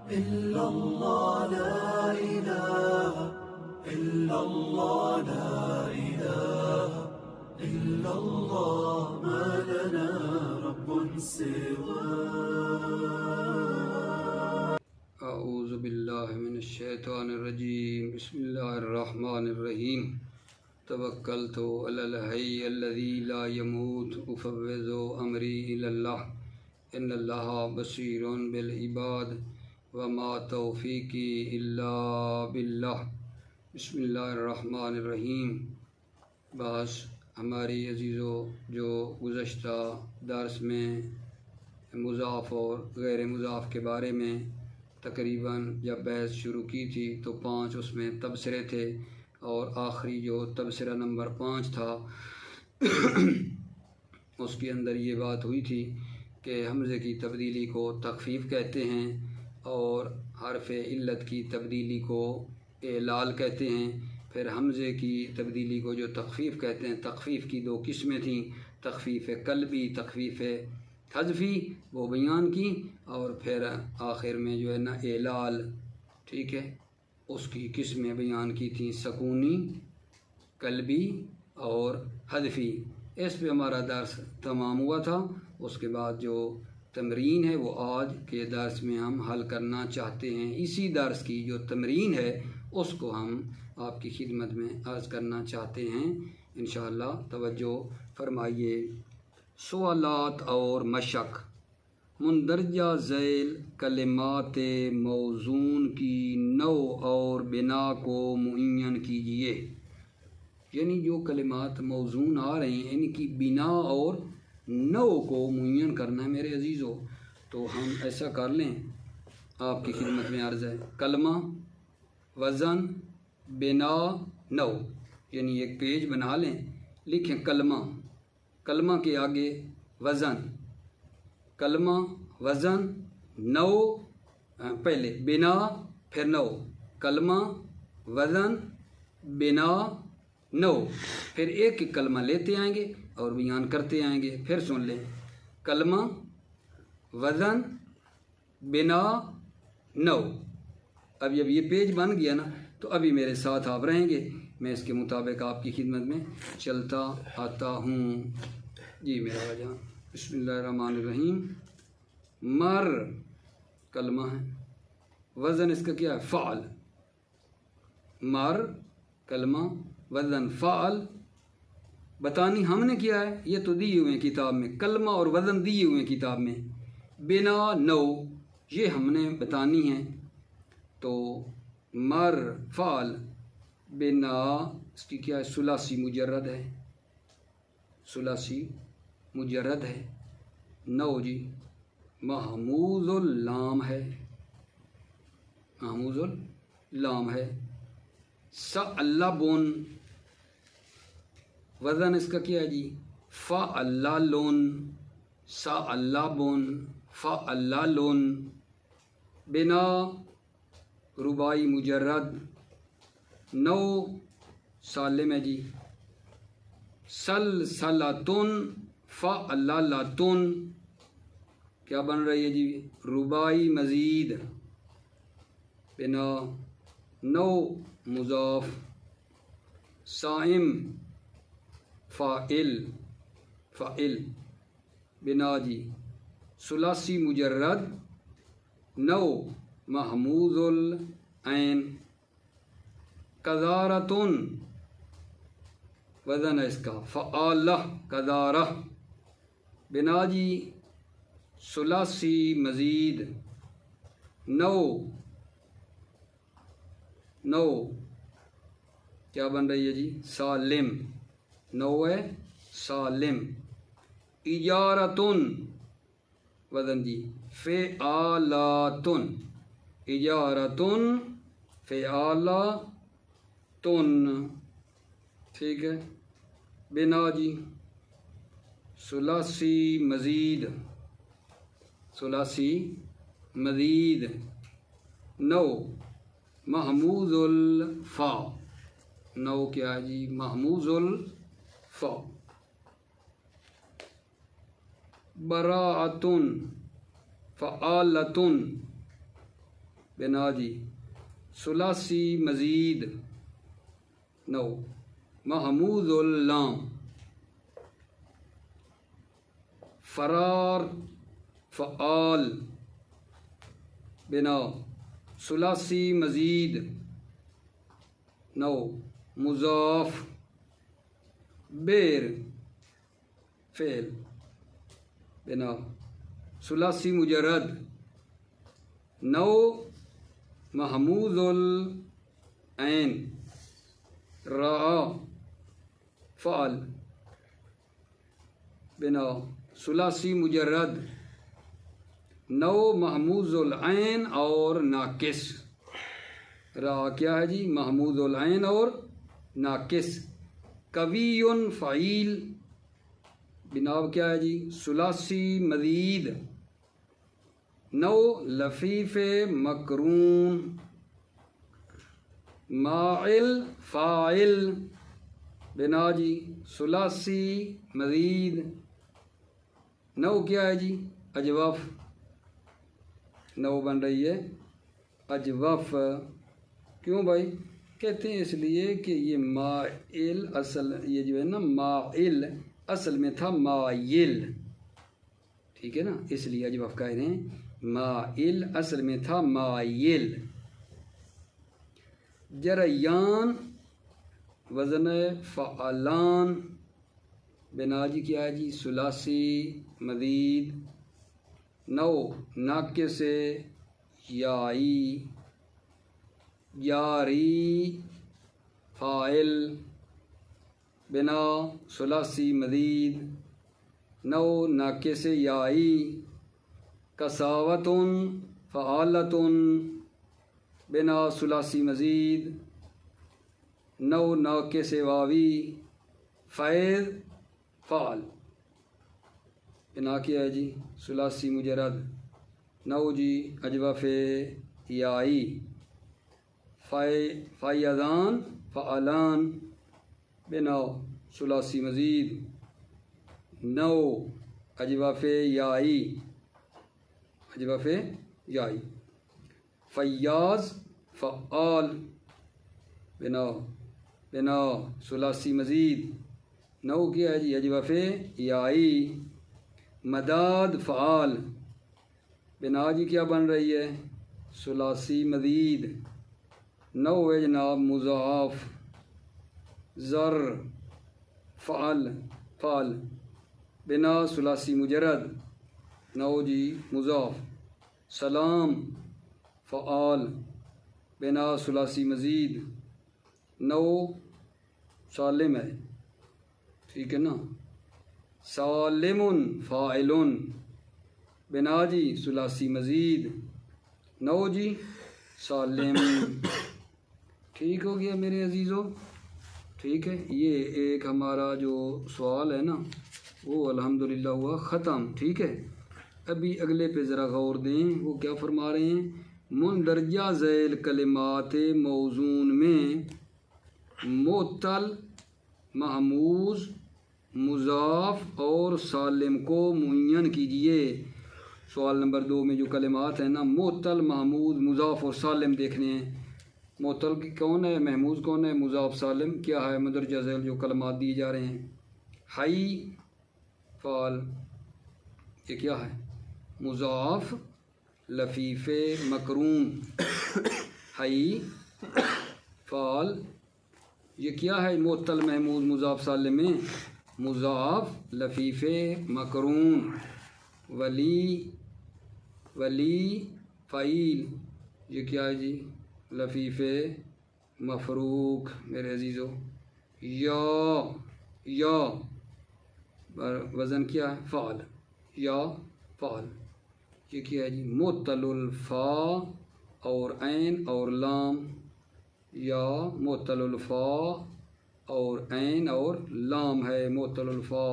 إلا الله لا إله إلا الله لا إله إلا الله ما لنا رب سواه. اعوذ باللہ من الشیطان الرجیم. بسم اللہ الرحمن الرحیم. توکلت علی الحی الذی لا يموت افوض امری الی اللہ ان اللہ بصیر بالعباد وما توفیقی الا باللہ. بسم اللہ الرحمن الرحیم. بعض ہماری عزیزوں جو گزشتہ درس میں مضاف اور غیر مضاف کے بارے میں تقریباً جب بحث شروع کی تھی تو 5 اس میں تبصرے تھے، اور آخری جو تبصرہ نمبر 5 تھا اس کے اندر یہ بات ہوئی تھی کہ حمزے کی تبدیلی کو تخفیف کہتے ہیں اور حرف علت کی تبدیلی کو اعلال کہتے ہیں. پھر حمزے کی تبدیلی کو جو تخفیف کہتے ہیں، تخفیف کی 2 قسمیں تھیں، تخفیف قلبی، تخفیف حذفی، وہ بیان کی، اور پھر آخر میں جو ہے نا اعلال، ٹھیک ہے، اس کی قسمیں بیان کی تھیں، سکونی، قلبی اور حذفی. اس پہ ہمارا درس تمام ہوا تھا. اس کے بعد جو تمرین ہے وہ آج کے درس میں ہم حل کرنا چاہتے ہیں. اسی درس کی جو تمرین ہے اس کو ہم آپ کی خدمت میں عرض کرنا چاہتے ہیں. انشاءاللہ توجہ فرمائیے. سوالات اور مشق. مندرجہ ذیل کلمات موزون کی نوع اور بنا کو معین کیجیے. یعنی جو کلمات موزون آ رہے ہیں ان کی بنا اور نوع کو معین کرنا ہے میرے عزیزوں. تو ہم ایسا کر لیں، آپ کی خدمت میں عرض ہے. کلمہ، وزن، بنا، نوع، یعنی ایک پیج بنا لیں، لکھیں کلمہ، کلمہ کے آگے وزن، کلمہ، وزن، نوع، پہلے بنا پھر نوع، کلمہ، وزن، بنا، نوع. پھر ایک ایک کلمہ لیتے آئیں گے اور بیان کرتے آئیں گے. پھر سن لیں، کلمہ، وزن، بنا، نوع. اب جب یہ پیج بن گیا نا تو ابھی میرے ساتھ آپ رہیں گے، میں اس کے مطابق آپ کی خدمت میں چلتا آتا ہوں. جی میرا جان. بسم اللہ الرحمن الرحیم. مر کلمہ ہے، وزن اس کا کیا ہے؟ فعل. مر کلمہ، وزن فعل. بتانی ہم نے کیا ہے، یہ تو دیے ہوئے ہیں کتاب میں، کلمہ اور وزن دیے ہوئے ہیں کتاب میں. بنا، نوع، یہ ہم نے بتانی ہے. تو مر فعل، بنا اس کی کیا ہے؟ ثلاثی مجرد ہے، ثلاثی مجرد ہے. نوع جی محموز اللام ہے، محموز اللام ہے. ثعلبن، وزن اس کا کیا ہے جی؟ فعللن، ثعلبن، فعللن. بنا رباعی مجرد. نوع سالم ہے جی. سلسلتن، فعللتن، کیا بن رہی ہے جی؟ رباعی مزید. بنا. نوع مضاف. صائم فاعل، فاعل. بنا جی ثلاثی مجرد. نوع محموز العین. قذارتن، وزن ہے اس کا فعالہ، قذارہ. بنا جی ثلاثی مزید. نوع، نوع کیا بن رہی ہے جی؟ سالم. نوع ہے سالم. اجارتن، وزن جی فعالاتن. اجارتن، فعالاتن، ٹھیک ہے. بنا جی ثلاثی مزید، ثلاثی مزید. نوع محموز الفا. نوع کیا ہے جی؟ محموز الفا. براعتن، فعالتن. بنا جی ثلاثی مزید 9 محمود اللام فرار فعال بنا ثلاثی مزید 9 مضاف بیر فعل بنا ثلاثی مجرد 9 محمود العین را فعل بنا ثلاثی مجرد 9 محمود العین اور ناقص را کیا ہے جی محمود العین اور ناقص قوی فعیل بنا کیا ہے جی ثلاثی مزید 9 لفیف مقرون ماعل فاعل بنا جی ثلاثی مزید 9 کیا ہے جی اجوف 9 بن رہی ہے اجوف کیوں بھائی کہتے ہیں اس لیے کہ یہ مائل اصل یہ جو ہے نا مائل اصل میں تھا مائل ٹھیک ہے نا اس لیے اجوف کہہ رہے ہیں مائل اصل میں تھا مائل جریان وزن فعلان بنا جی کیا ہے جی ثلاثی مزید 9 ناقص یائی یاری فاعل بنا ثلاثی مزید 9 ناقص یائی کساوتن فعالتن بنا ثلاثی مزید 9 ناقص واوی فیض فعل بنا کیا ہے جی ثلاثی مجرد 9 جی اجوف یائی فیضان فعلان بنا ثلاثی مزید 9 اجوف یائی اجوف یائی فیاض فعال بنا ثلاثی مزید 9 کیا ہے جی اجوف یائی مداد فعال بنا جی کیا بن رہی ہے ثلاثی مزید 9 ہے جناب مضاف زر فعل بنا ثلاثی مجرد 9 جی مضاف سلام فعال بنا ثلاثی مزید 9 سالم ہے ٹھیک ہے نا سالم فاعل بنا جی ثلاثی مزید 9 جی سالم ٹھیک ہو گیا میرے عزیزو ٹھیک ہے یہ ایک ہمارا جو سوال ہے نا وہ الحمدللہ ہوا ختم ٹھیک ہے ابھی اگلے پہ ذرا غور دیں وہ کیا فرما رہے ہیں مندرجہ ذیل کلمات موزون میں معطل محموز مضاف اور سالم کو معین کیجئے سوال نمبر 2 میں جو کلمات ہیں نا معطل محمود مضاف اور سالم دیکھنے ہیں معطل کون ہے محموز کون ہے مضاف سالم کیا ہے مندرجہ ذیل جو کلمات دیے جا رہے ہیں حی فعل یہ کیا ہے مضاف لفیف مقرون حی فعل یہ کیا ہے معطل محمود مضاف سالم میں مضاف لفیف مقرون ولی فعیل یہ کیا ہے جی لفیف مفروق میرے عزیزو یا وزن کیا ہے فعل یا فعل یہ کیا ہے جی معطل الفا اور عین اور لام یا معطل الفا اور عین اور لام ہے معطل الفا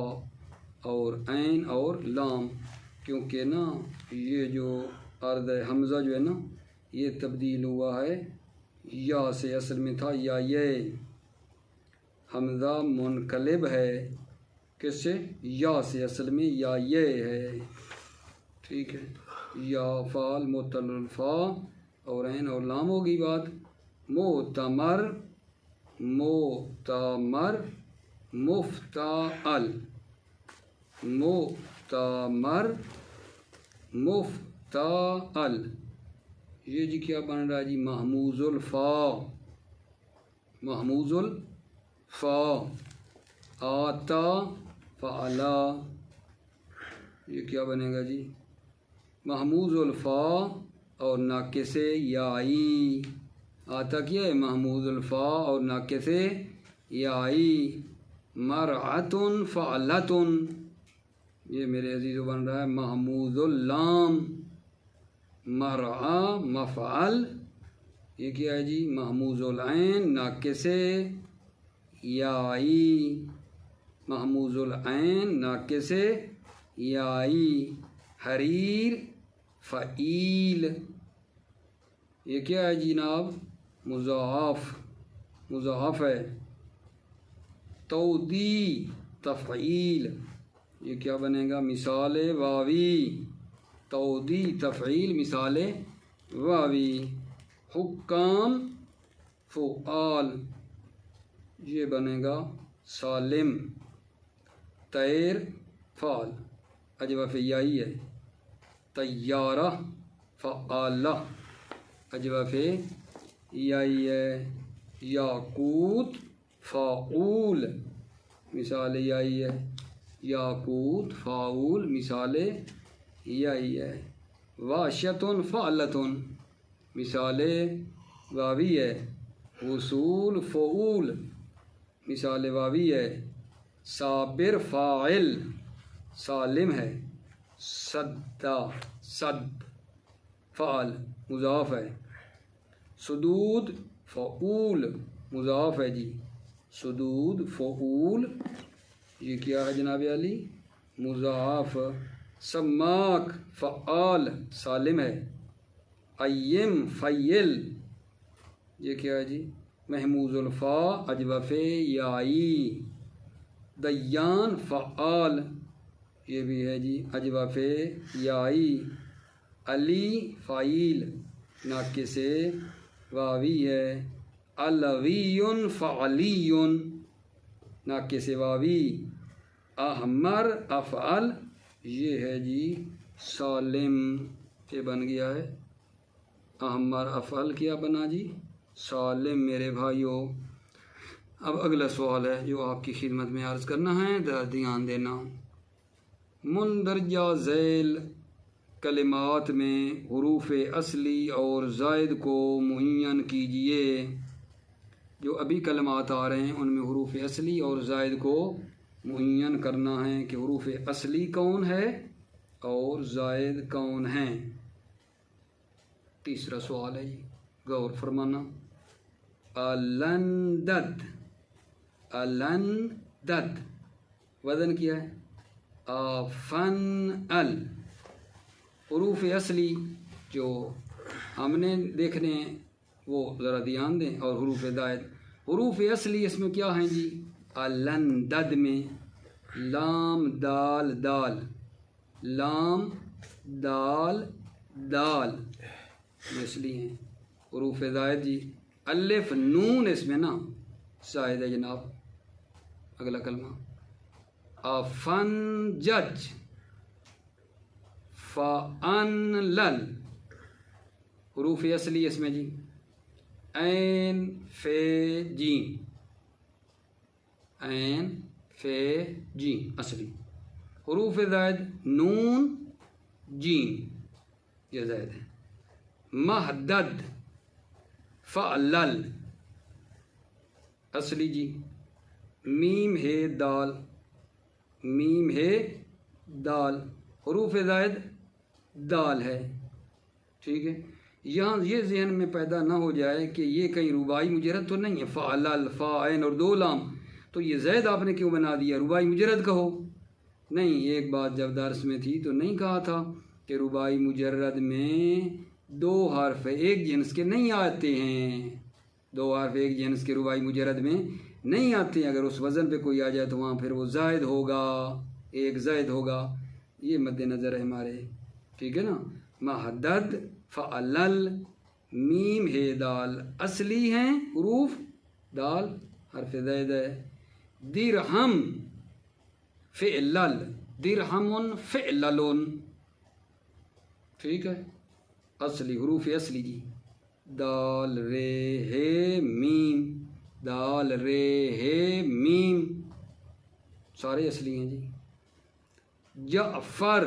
اور عین اور لام کیونکہ نا یہ جو عرض حمزہ جو ہے نا یہ تبدیل ہوا ہے یا سے اصل میں تھا یا یہ حمزہ منقلب ہے کس سے یا سے اصل میں یا یہ ہے ٹھیک ہے یا فعل معطل الفا اور عین اور لام ہوگی بات. معتمر معتمر مفتعل معتمر مفتعل. یہ جی کیا بن رہا ہے جی؟ محموز الفا محموز الفا. آتا فعلا. یہ کیا بنے گا جی؟ محموز الفا اور ناقص یائی. آتا کیا ہے؟ محموز الفا اور ناقص یائی. مرعتن فعلتن. یہ میرے عزیزو بن رہا ہے محموز اللام. مرعا مفعل. یہ کیا ہے جی؟ محموز العین ناقص یائی. محموز العین ناقص یائی. حریر فعیل. یہ کیا ہے جناب؟ مضاعف مضاعف ہے. تودی تفعیل. یہ کیا بنے گا؟ مثال واوی. تودی تفعیل مثال واوی. حکام فعال. یہ بنے گا سالم. طیر فعال اجوف یائی ہے. طیارہ فعالہ اجوف یائی ہے. یاقوت فاعول مثال یائی ہے. یاقوت فاعول مثال یائی ہے. واشتن فعلتن مثال واوی ہے. وصول فعول مثال واوی ہے. صابر فاعل سالم ہے. صدا صد فعل مضاف ہے. سدود فعول مضاف ہے جی. سدود فعول یہ کیا ہے جناب علی؟ مضاف. سماک فعال سالم ہے. ایم فعل یہ کیا ہے جی؟ محموز الفا اجوف یائی. دیان فعال یہ بھی ہے جی اجوف یائی. علی فعیل ناقص واوی ہے. علوی فعلی ناقص واوی. احمر افعل یہ ہے جی سالم. یہ بن گیا ہے احمر افعل. کیا بنا جی؟ سالم میرے بھائیوں. اب اگلا سوال ہے جو آپ کی خدمت میں عرض کرنا ہے، ذرا دھیان دینا. مندرجہ ذیل کلمات میں حروف اصلی اور زائد کو معین کیجئے. جو ابھی کلمات آ رہے ہیں ان میں حروف اصلی اور زائد کو معین کرنا ہے کہ حروف اصلی کون ہے اور زائد کون ہیں. تیسرا سوال ہے جی، غور فرمانا. الندد الندد وزن کیا ہے؟ فن. حروف اصلی جو ہم نے دیکھنے ہیں وہ ذرا دھیان دیں. اور حروف زائد. حروف اصلی اس میں کیا ہیں جی؟ الندد میں لام دال دال. لام دال دال اصلی ہیں. حروف زائد جی الف نون اس میں نا زائد ہے جناب. اگلا کلمہ افنجج فانلل. حروف اصلی اس میں جی عین فے جیم. عین فے جیم اصلی. حروف زائد نون جیم یہ زائد ہے. مہدد فعلل اصلی جی میم ہے دال. میم ہے دال. حروف زائد دال ہے. ٹھیک ہے. یہاں یہ ذہن میں پیدا نہ ہو جائے کہ یہ کہیں رباعی مجرد تو نہیں ہے. فعلل فا عین اور دو لام تو یہ زید آپ نے کیوں بنا دیا؟ رباعی مجرد کہو. نہیں، ایک بات جب درس میں تھی تو نہیں کہا تھا کہ رباعی مجرد میں دو حرف ایک جنس کے نہیں آتے ہیں. دو حرف ایک جنس کے رباعی مجرد میں نہیں آتے ہیں. اگر اس وزن پہ کوئی آ جائے تو وہاں پھر وہ زائد ہوگا. ایک زائد ہوگا. یہ مد نظر ہے ہمارے. ٹھیک ہے نا. مہدد فعلل میم ہے دال اصلی ہیں حروف، دال حرف زائد ہے. درہم فعلل، درہم فعلل، ٹھیک ہے، اصلی حروف اصلی جی. دال رے ہے میم، دال رے ہے میم، سارے اصلی ہیں جی. جعفر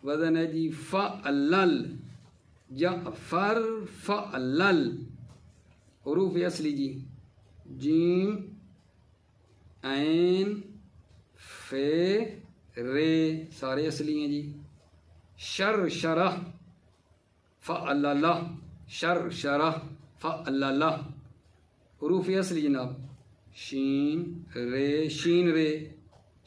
وزن ہے جی فعلل، جعفر فعلل، حروف اصلی جی. جیم عین فے رے، سارے اصلی ہیں جی. شرشرہ فعللہ، شرشرہ فعللہ، حروف اصلی جناب. شین رے شین رے،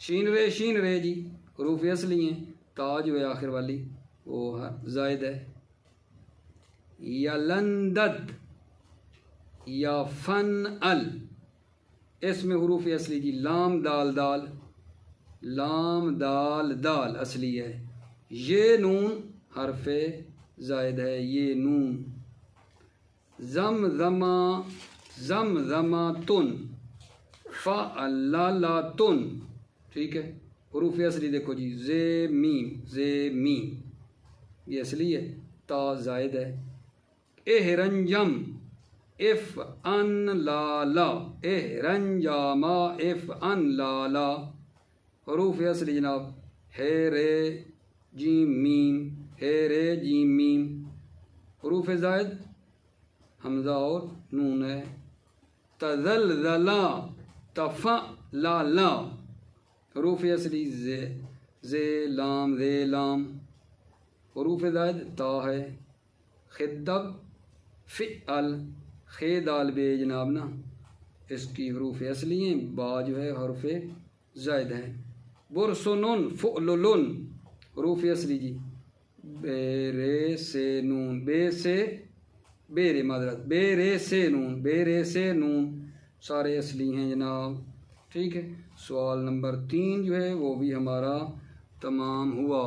شین رے شین رے جی، حروف اصلی ہیں. تا جو ہے آخر والی وہ زائد ہے. یلندد یا فن ال، اس میں حروف اصلی جی لام دال دال، لام دال دال اصلی ہے. یہ نون حرف زائد ہے، یہ نون. زمزمہ زمزماتن فعللاتن، ٹھیک ہے. حروف اصلی دیکھو جی زے میم، زے میم یہ اصلی ہے، تا زائد ہے. اہرنجم if in Lala, اہرنجاما if in لالا، حروف اصلی جناب ہے رے جیم میم، ہے رے جیم میم. حروف زائد حمزہ اور نون ہے. تزلزلا تفعللا، حروف اصلی زے لام زے لام، حروف زائد تا ہے. خدب فعل، خے دال بے جناب نا، اس کی حروف اصلی ہیں، با جو ہے حرف زائد ہے. برسنن فعللن، حروف اصلی جی بے رے سے نون، بے سے بے رے معذرت، بے رے سے نون، بے رے سے نون، سارے اصلی ہیں جناب. ٹھیک ہے، سوال نمبر 3 جو ہے وہ بھی ہمارا تمام ہوا.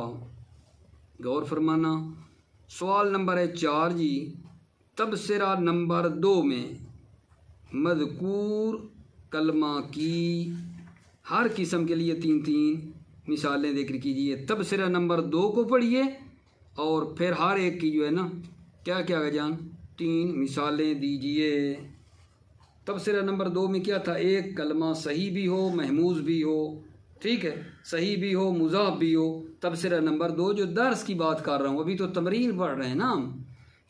غور فرمانا. سوال نمبر 4 جی، تبصرہ نمبر 2 میں مذکور کلمہ کی ہر قسم کے لیے 3 مثالیں ذکر کیجیے. تبصرہ نمبر 2 کو پڑھیے اور پھر ہر ایک کی جو ہے نا کیا کیا جان 3 مثالیں دیجیے. تبصرہ نمبر 2 میں کیا تھا؟ ایک کلمہ صحیح بھی ہو محموز بھی ہو، ٹھیک ہے، صحیح بھی ہو مضاف بھی ہو. تبصرہ نمبر 2 جو درس کی بات کر رہا ہوں، ابھی تو تمرین پڑھ رہے ہیں نا ہم،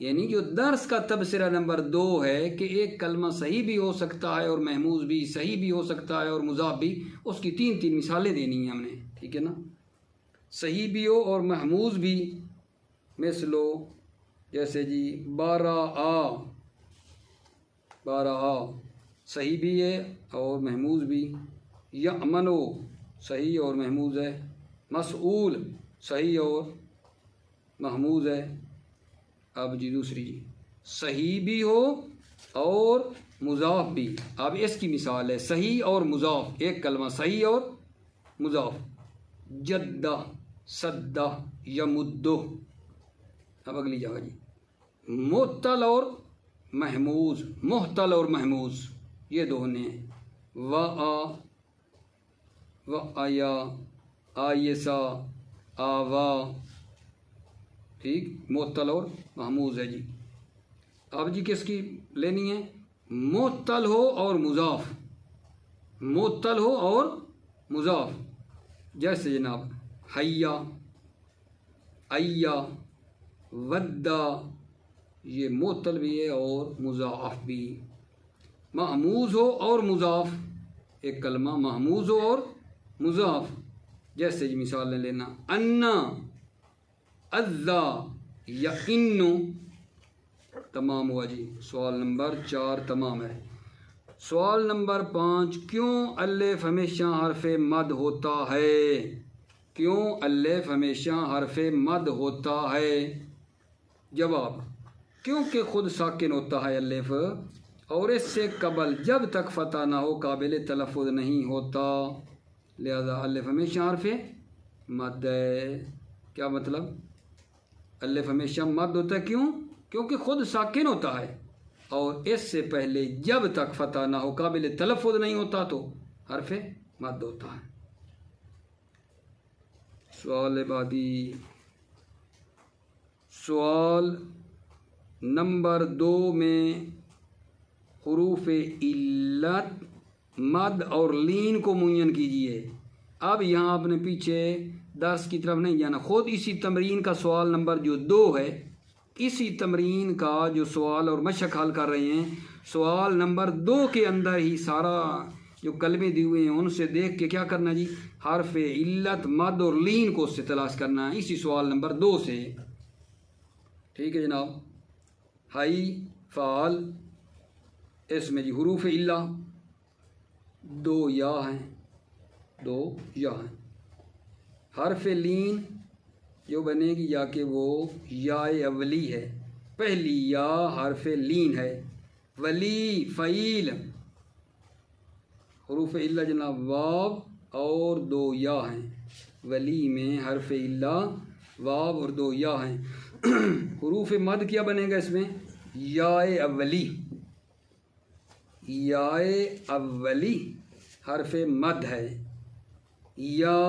یعنی جو درس کا تبصرہ نمبر 2 ہے کہ ایک کلمہ صحیح بھی ہو سکتا ہے اور محموز بھی، صحیح بھی ہو سکتا ہے اور مضاف بھی، اس کی 3 مثالیں دینی ہیں ہم نے، ٹھیک ہے نا. صحیح بھی ہو اور محموز بھی، مثلو جیسے جی 12 صحیح بھی ہے اور محموز بھی. یأمنو صحیح اور محموز ہے. مسئول صحیح اور محموز ہے. اب جی دوسری جی صحیح بھی ہو اور مضاف بھی. اب اس کی مثال ہے صحیح اور مضاف، ایک کلمہ صحیح اور مضاف. جدہ سدہ یمدہ. اب اگلی جگہ جی معطل اور محموز، محتل اور محموز یہ دونوں ہیں. وآیا آیسا آوا، ٹھیک، معطل اور محموز ہے جی. اب جی کس کی لینی ہے؟ معطل ہو اور مضاف، معطل ہو اور مضاف. جیسے جناب حیا ایا ودا، یہ معطل بھی ہے اور مضاف بھی. محموز ہو اور مضاف، ایک کلمہ محموز ہو اور مضاف. جیسے جی مثال لے لینا انا اذا یا انو. تمام ہوا جی. سوال نمبر 4 تمام ہے. سوال نمبر 5، کیوں الف ہمیشہ حرف مد ہوتا ہے؟ کیوں الف ہمیشہ حرف مد ہوتا ہے؟ جواب، کیونکہ خود ساکن ہوتا ہے الف، اور اس سے قبل جب تک فتح نہ ہو قابل تلفظ نہیں ہوتا، لہذا الف ہمیشہ حرف مد ہے. کیا مطلب؟ الف ہمیشہ مد ہوتا ہے، کیوں؟ کیونکہ خود ساکن ہوتا ہے اور اس سے پہلے جب تک فتح نہ ہو قابل تلفظ نہیں ہوتا تو حرف مد ہوتا ہے۔ سوال بعدی، سوال نمبر 2 میں حروف علت مد اور لین کو معین کیجیے۔ اب یہاں آپ نے پیچھے درس کی طرف نہیں جانا، خود اسی تمرین کا سوال نمبر جو 2 ہے، اسی تمرین کا جو سوال اور مشق حل کر رہے ہیں، سوال نمبر 2 کے اندر ہی سارا جو کلمے دیے ہوئے ہیں ان سے دیکھ کے کیا کرنا جی، حرف علت مد اور لین کو اس سے تلاش کرنا ہے، اسی سوال نمبر 2 سے۔ ٹھیک ہے جناب، ہائی فعال، اس میں جی حروف علت 2 یا ہیں، 2 یا ہیں۔ حرف لین جو بنے گی یا کہ وہ یا اولی ہے، پہلی یا حرف لین ہے۔ ولی فعیل، حروف علت جناب واو اور 2 یا ہیں، ولی میں حرف علت واو اور 2 یا ہیں۔ حروف مد کیا بنے گا اس میں، یا اولی، یا اولی حرف مد ہے۔ یا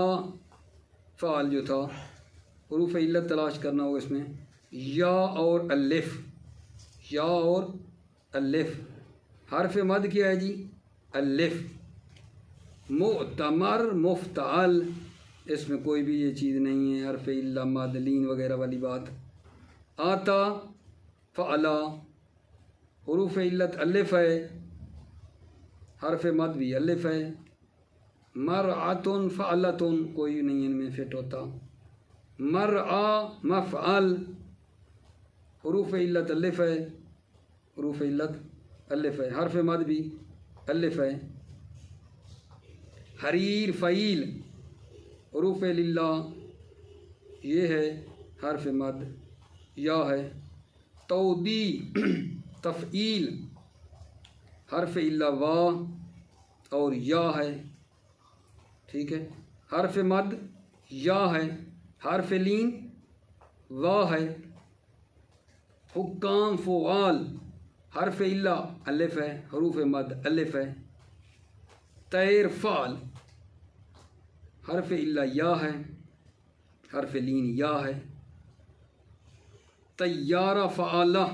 فعل جو تھا حروف علت تلاش کرنا ہوگا اس میں، یا اور الف، یا اور الف، حرف مد کیا ہے جی الف۔ معتمر مفتعل، اس میں کوئی بھی یہ چیز نہیں ہے، حرف علت مد لین وغیرہ والی بات۔ آتا فعلا، حروف علت الف ہے، حرف مد بھی الف ہے۔ مرعتن فعلتن، کوئی نہیں ان میں فٹ ہوتا۔ مرعا مفعل، حروف علت الف ہے، حروف علت الف ہے، حرف مد بھی الف ہے۔ حریر فعیل، حروف علت یہ ہے، حرف مد یا ہے۔ تودی تفعیل، حرف علت وا اور یا ہے، ٹھیک ہے، حرف مد یا ہے، حرف لین وا ہے۔ حکام فعال، حرف علت الف ہے، حروف مد الف ہے۔ طیر فعل، حرف علت یا ہے، حرف لین یا ہے۔ طیارہ فعالہ،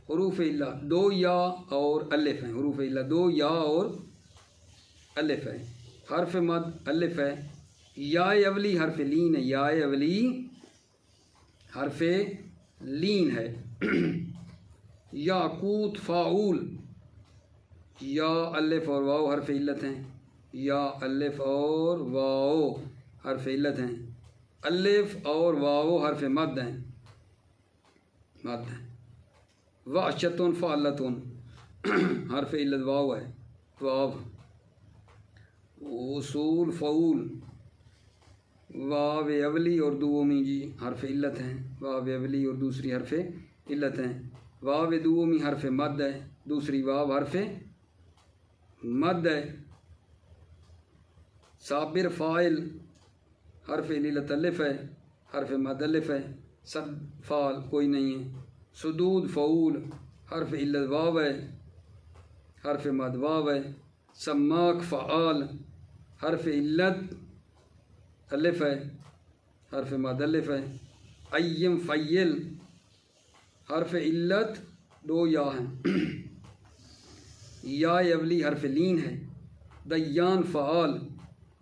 حروف علت 2 یا اور الف ہیں، حروف علت 2 یا اور الف ہے، حرف مد الف ہے۔ یا اولی حرف لین ہے، یا اولی حرف لین ہے۔ یاقوت فاعول، یا الف اور واو حرف علت ہیں، یا الف اور واو حرف علت ہیں۔ الف اور واو حرف مد ہیں، مد ہیں۔ وعشتن فعلتن، حرف علت واو ہے، واو۔ اصول فعول، واو اولی اور دومی جی حرف علت ہیں، واو اولی اور دوسری حرف علت ہیں۔ واو دومی حرف مد ہے، دوسری واو حرف مد ہے۔ صابر فاعل، حرف علت الف ہے، حرف مد الف ہے۔ صد فعل کوئی نہیں ہے۔ سدود فعول، حرف علت واو ہے، حرف مد واو ہے۔ سماک فعال، حرف علت الف ہے، حرف مد الف ہے۔ ایم فعیل، حرف علت 2 یا ہیں، یا اولی حرف لین ہے۔ دیان فعال،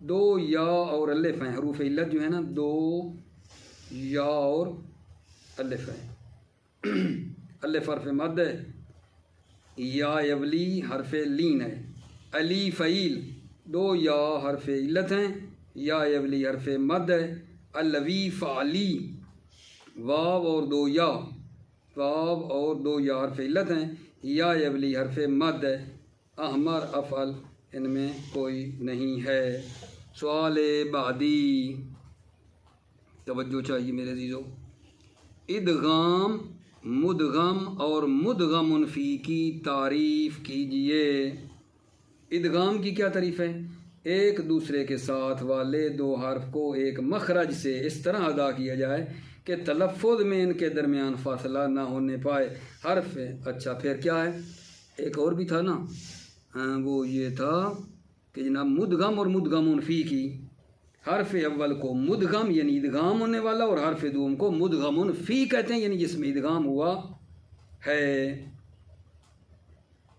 2 یا اور الف ہیں، حروف علت جو ہے نا 2 یا اور الف ہے۔ الف حرف مد ہے، یا اولی حرف لین ہے۔ علی فعیل، 2 یا حرف علت ہیں، یا اولی حرف مد ہے۔ الوی فعلی، واو اور 2 یا، واو اور 2 یا حرف علت ہیں، یا اولی حرف مد ہے۔ احمر افعل، ان میں کوئی نہیں ہے۔ سوال بعدی، توجہ چاہیے میرے عزیزو۔ ادغام مدغم اور مدغم فی کی تعریف کیجئے۔ ادغام کی کیا تعریف ہے؟ ایک دوسرے کے ساتھ والے 2 حرف کو ایک مخرج سے اس طرح ادا کیا جائے کہ تلفظ میں ان کے درمیان فاصلہ نہ ہونے پائے حرف اچھا پھر کیا ہے ایک اور بھی تھا نا وہ یہ تھا کہ جناب مدغم اور مدغمون فی کی حرف اول کو مدغم یعنی ادغام ہونے والا اور حرف دوم کو مدغمون فی کہتے ہیں یعنی جس میں ادغام ہوا ہے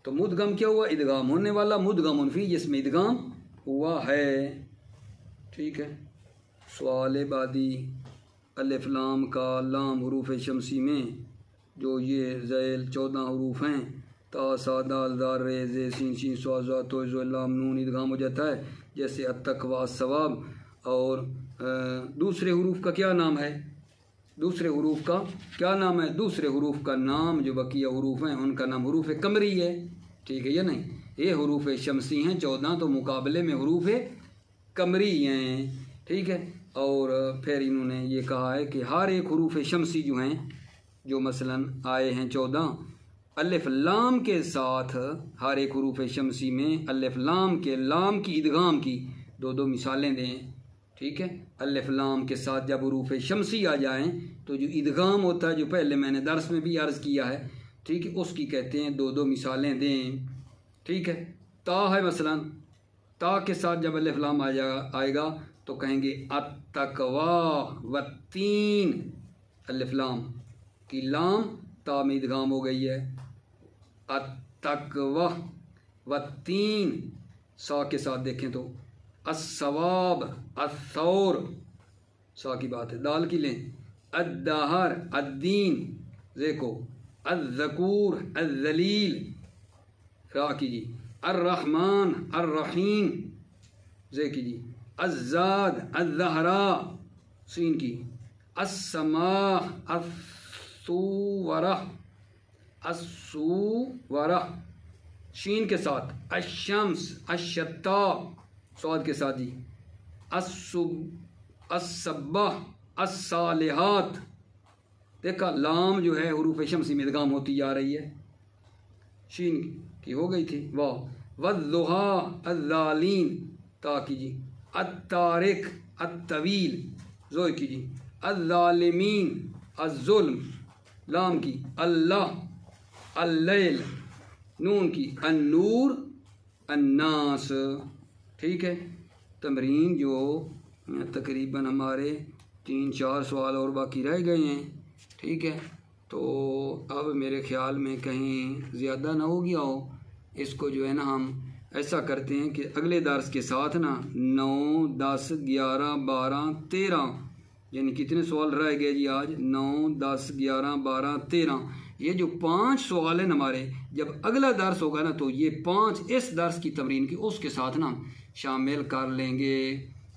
تو مدغم کیا ہوا ادغام ہونے والا مدغمون فی جس میں ادغام ہوا ہے ٹھیک ہے سوال بعدی الف لام کا لام حروف شمسی میں جو یہ ذیل 14 حروف ہیں تا سا دال دال ر ز سین شین صاد ضاد تو ذ لام نون ادغام ہو جاتا ہے جیسے التقوی الثواب اور دوسرے حروف کا کیا نام ہے دوسرے حروف کا کیا نام ہے دوسرے حروف کا نام جو بقیہ حروف ہیں ان کا نام حروف قمری ہے ٹھیک ہے یا نہیں یہ حروف شمسی ہیں 14 تو مقابلے میں حروف قمری ہیں ٹھیک ہے اور پھر انہوں نے یہ کہا ہے کہ ہر ایک حروف شمسی جو ہیں جو مثلا آئے ہیں 14 الف لام کے ساتھ ہر ایک حروف شمسی میں الف لام کے لام کی ادغام کی دو مثالیں دیں ٹھیک ہے الف لام کے ساتھ جب حروف شمسی آ جائیں تو جو ادغام ہوتا ہے جو پہلے میں نے درس میں بھی عرض کیا ہے ٹھیک ہے اس کی کہتے ہیں دو مثالیں دیں ٹھیک ہے تا ہے مثلا تا کے ساتھ جب الف لام آئے گا تو کہیں گے التقوی والتین الف لام کی لام تا میں ادغام ہو گئی ہے التقوی والتین سا کے ساتھ دیکھیں تو الثواب الثور سا کی بات ہے دال کی لیں الدہر الدین دیکھو الذکور الذلیل را کیجیے الرحمن الرحیم زے کیجیے الزاد الزہرا سین کی السماء الصورہ الصورہ شین کے ساتھ الشمس الشتا صاد کے ساتھ جی الصبح الصالحات دیکھا لام جو ہے حروف شمسی میں ادغام ہوتی جا رہی ہے شین کی ہو گئی تھی واہ والضحیٰ الظالین تا کیجیے الطارق الطویل زوئے کیجیے الظالمین الظلم لام کی اللہ اللیل نون کی النور الناس ٹھیک ہے تمرین جو تقریباً ہمارے 3-4 سوال اور باقی رہ گئے ہیں ٹھیک ہے تو اب میرے خیال میں کہیں زیادہ نہ ہو گیا ہو اس کو جو ہے نا ہم ایسا کرتے ہیں کہ اگلے درس کے ساتھ نا 9 10 11 12 13 یعنی کتنے سوال رہ گئے جی آج 9 10 11 12 13 یہ جو 5 سوال ہیں ہمارے جب اگلا درس ہوگا نا تو یہ 5 اس درس کی تمرین کی اس کے ساتھ نا شامل کر لیں گے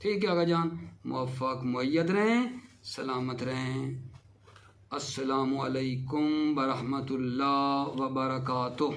ٹھیک ہے آقا جان موفق مؤید رہیں سلامت رہیں السلام علیکم ورحمۃ اللہ وبرکاتہ